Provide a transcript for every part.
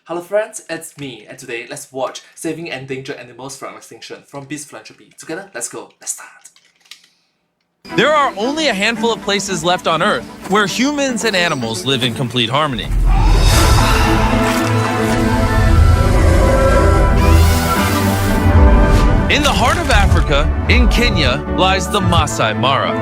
Hello friends, it's me, and today let's watch Saving Endangered Animals from Extinction from Beast Philanthropy. Together, let's go, let's start. There are only a handful of places left on Earth where humans and animals live in complete harmony. In the heart of Africa, in Kenya, lies the Masai Mara.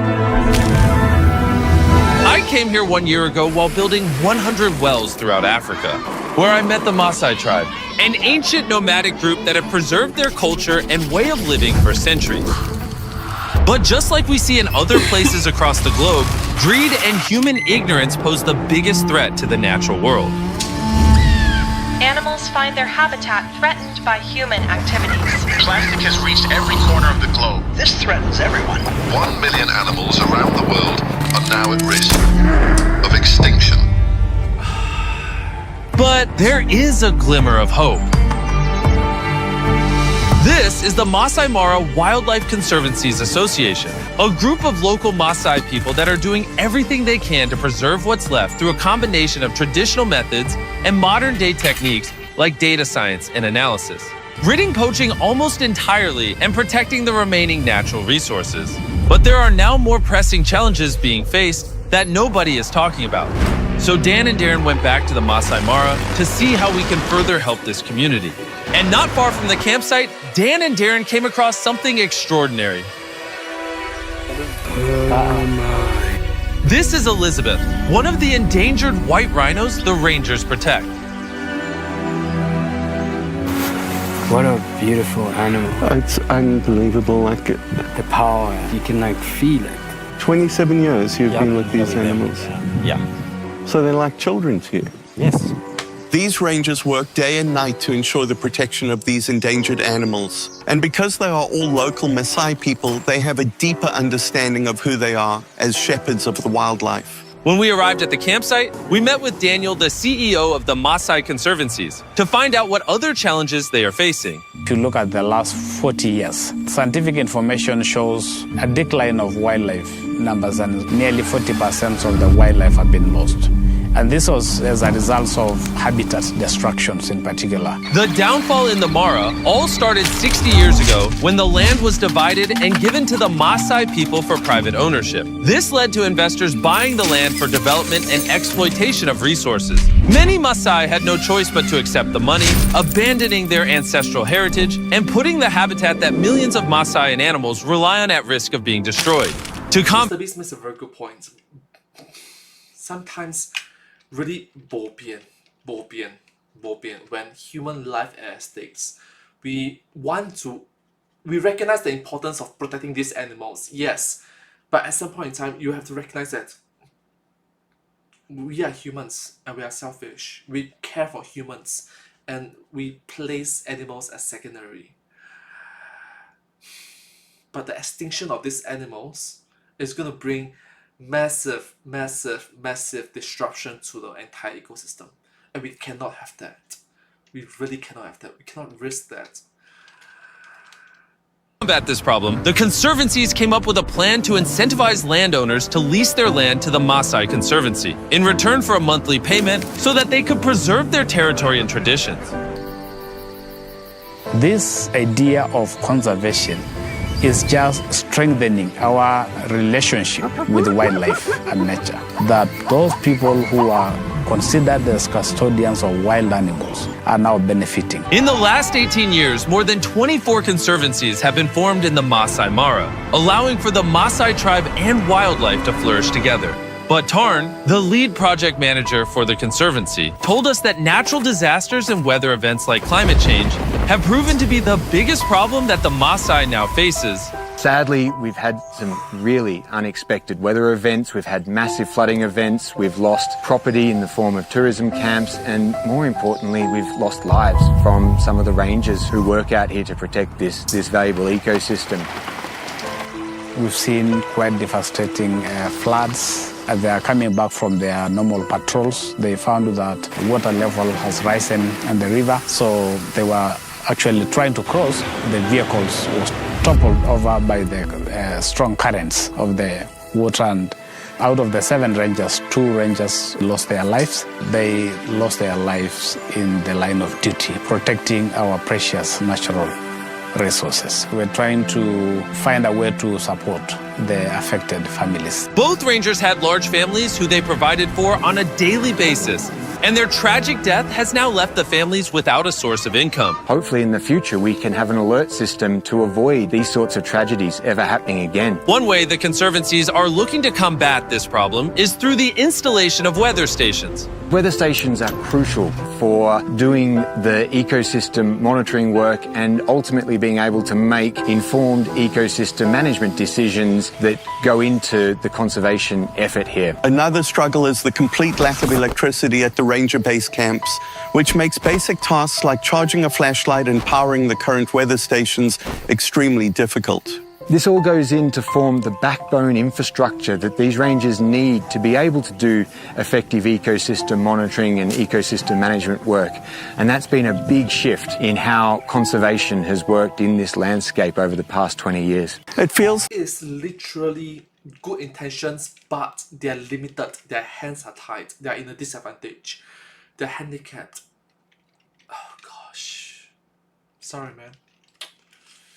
I came here 1 year ago while building 100 wells throughout Africa, where I met the Maasai tribe, an ancient nomadic group that have preserved their culture and way of living for centuries. But just like we see in other places across the globe, greed and human ignorance pose the biggest threat to the natural world. Animals find their habitat threatened by human activities. Plastic has reached every corner of the globe. This threatens everyone. 1 million animals around the world are now at risk of extinction. But there is a glimmer of hope. This is the Masai Mara Wildlife Conservancies Association, a group of local Maasai people that are doing everything they can to preserve what's left through a combination of traditional methods and modern-day techniques like data science and analysis, ridding poaching almost entirely and protecting the remaining natural resources. But there are now more pressing challenges being faced that nobody is talking about. So Dan and Darren went back to the Masai Mara to see how we can further help this community. And not far from the campsite, Dan and Darren came across something extraordinary. This is Elizabeth, one of the endangered white rhinos the rangers protect. What a beautiful animal. It's unbelievable, The power, you can feel it. 27 years you've been with these animals. Yeah. So they're like children to you. Yes. These rangers work day and night to ensure the protection of these endangered animals. And because they are all local Maasai people, they have a deeper understanding of who they are as shepherds of the wildlife. When we arrived at the campsite, we met with Daniel, the CEO of the Maasai Conservancies, to find out what other challenges they are facing. If you look at the last 40 years, scientific information shows a decline of wildlife numbers, and nearly 40% of the wildlife have been lost. And this was as a result of habitat destructions in particular. The downfall in the Mara all started 60 years ago when the land was divided and given to the Maasai people for private ownership. This led to investors buying the land for development and exploitation of resources. Many Maasai had no choice but to accept the money, abandoning their ancestral heritage and putting the habitat that millions of Maasai and animals rely on at risk of being destroyed. Mr. Beast makes a very good point. Sometimes really bo bian, when human life are at stakes. We recognize the importance of protecting these animals, yes, but at some point in time, you have to recognize that we are humans and we are selfish. We care for humans and we place animals as secondary. But the extinction of these animals is going to bring massive disruption to the entire ecosystem. And we cannot have that. We really cannot have that. We cannot risk that. To combat this problem, the Conservancies came up with a plan to incentivize landowners to lease their land to the Maasai Conservancy in return for a monthly payment so that they could preserve their territory and traditions. This idea of conservation is just strengthening our relationship with wildlife and nature. That those people who are considered as custodians of wild animals are now benefiting. In the last 18 years, more than 24 conservancies have been formed in the Masai Mara, allowing for the Maasai tribe and wildlife to flourish together. But Tarn, the lead project manager for the Conservancy, told us that natural disasters and weather events like climate change have proven to be the biggest problem that the Maasai now faces. Sadly, we've had some really unexpected weather events. We've had massive flooding events. We've lost property in the form of tourism camps. And more importantly, we've lost lives from some of the rangers who work out here to protect this valuable ecosystem. We've seen quite devastating floods. As they are coming back from their normal patrols, they found that water level has risen in the river. So they were actually trying to cross. The vehicles were toppled over by the strong currents of the water, and Out of the 7 rangers, 2 rangers lost their lives. They lost their lives in the line of duty, protecting our precious natural resources. We're trying to find a way to support the affected families. Both rangers had large families who they provided for on a daily basis, and their tragic death has now left the families without a source of income. Hopefully in the future we can have an alert system to avoid these sorts of tragedies ever happening again. One way the conservancies are looking to combat this problem is through the installation of weather stations. Weather stations are crucial for doing the ecosystem monitoring work and ultimately being able to make informed ecosystem management decisions that go into the conservation effort here. Another struggle is the complete lack of electricity at the ranger base camps, which makes basic tasks like charging a flashlight and powering the current weather stations extremely difficult. This all goes in to form the backbone infrastructure that these rangers need to be able to do effective ecosystem monitoring and ecosystem management work. And that's been a big shift in how conservation has worked in this landscape over the past 20 years. It feels It's literally good intentions, but they're limited. Their hands are tied. They're in a disadvantage. They're handicapped. Oh gosh. Sorry, man.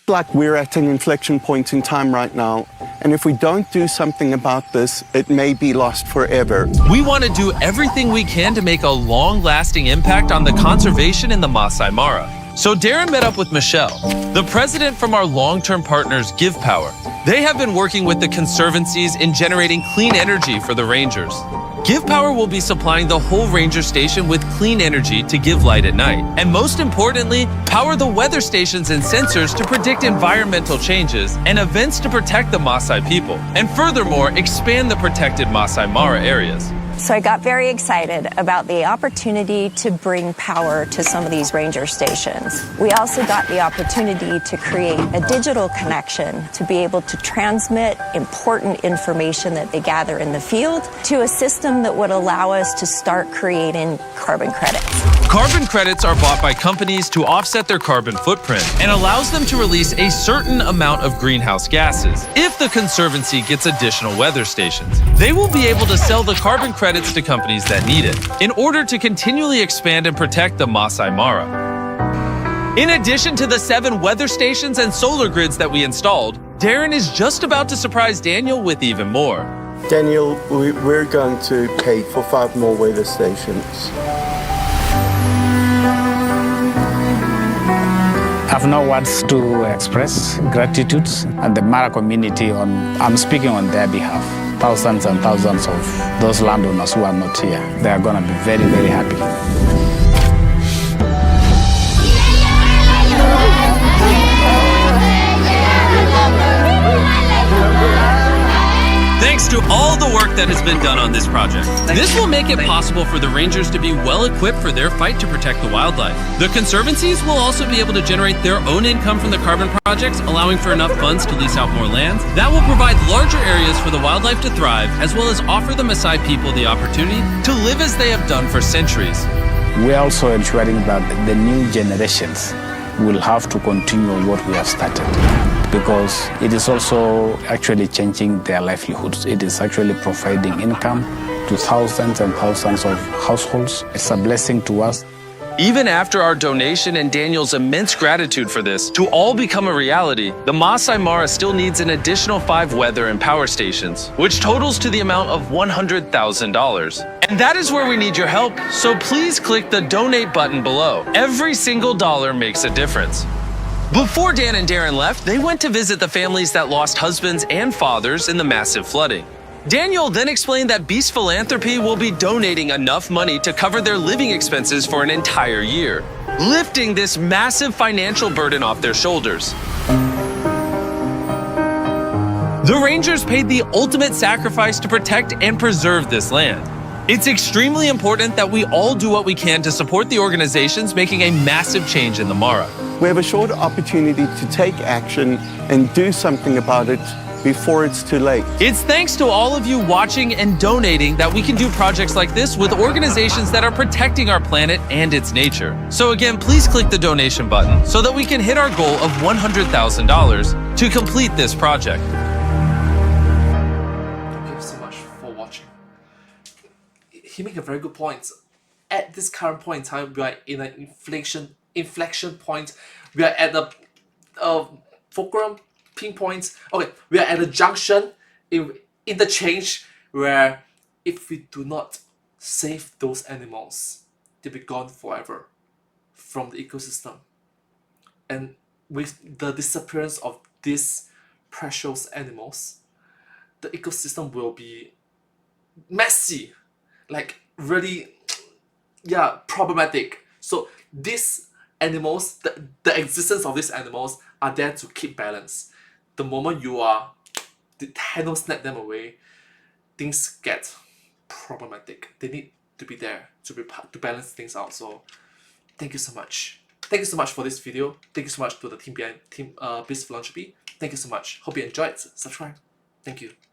like we're at an inflection point in time right now, and if we don't do something about this, it may be lost forever. We want to do everything we can to make a long-lasting impact on the conservation in the Masai Mara. So Darren met up with Michelle, the president from our long-term partners Give Power. They have been working with the conservancies in generating clean energy for the rangers. Give Power will be supplying the whole ranger station with clean energy to give light at night. And most importantly, power the weather stations and sensors to predict environmental changes and events to protect the Maasai people. And furthermore, expand the protected Masai Mara areas. So I got very excited about the opportunity to bring power to some of these ranger stations. We also got the opportunity to create a digital connection to be able to transmit important information that they gather in the field to a system that would allow us to start creating carbon credits. Carbon credits are bought by companies to offset their carbon footprint and allows them to release a certain amount of greenhouse gases. If the Conservancy gets additional weather stations, they will be able to sell the carbon credits to companies that need it in order to continually expand and protect the Masai Mara. In addition to the 7 weather stations and solar grids that we installed, Darren is just about to surprise Daniel with even more. Daniel, we're going to pay for 5 more weather stations. I have no words to express gratitude and the Mara community I'm speaking on their behalf. Thousands and thousands of those landowners who are not here, they are going to be very, very happy. Thanks to all the work that has been done on this project. This will make it possible for the rangers to be well equipped for their fight to protect the wildlife. The conservancies will also be able to generate their own income from the carbon projects, allowing for enough funds to lease out more lands. That will provide larger areas for the wildlife to thrive, as well as offer the Maasai people the opportunity to live as they have done for centuries. We're also ensuring that the new generations will have to continue what we have started, because it is also actually changing their livelihoods. It is actually providing income to thousands and thousands of households. It's a blessing to us. Even after our donation and Daniel's immense gratitude for this to all become a reality, the Masai Mara still needs an additional 5 weather and power stations, which totals to the amount of $100,000. And that is where we need your help, so please click the donate button below. Every single dollar makes a difference. Before Dan and Darren left, they went to visit the families that lost husbands and fathers in the massive flooding. Daniel then explained that Beast Philanthropy will be donating enough money to cover their living expenses for an entire year, lifting this massive financial burden off their shoulders. The Rangers paid the ultimate sacrifice to protect and preserve this land. It's extremely important that we all do what we can to support the organizations making a massive change in the Mara. We have a short opportunity to take action and do something about it before it's too late. It's thanks to all of you watching and donating that we can do projects like this with organizations that are protecting our planet and its nature. So again, please click the donation button so that we can hit our goal of $100,000 to complete this project. Thank you so much for watching. he made a very good point. At this current point in time, we are in an inflection point. We are at the fulcrum pinpoint. Okay, we are at a junction, interchange, where if we do not save those animals, they'll be gone forever from the ecosystem. And with the disappearance of these precious animals, the ecosystem will be messy, like really, yeah, problematic. So these animals, the existence of these animals are there to keep balance. The moment the handle snap them away, things get problematic. They need to be there to balance things out. So thank you so much. Thank you so much for this video. Thank you so much to the team behind Beast Philanthropy. Thank you so much. Hope you enjoyed. Subscribe. Thank you.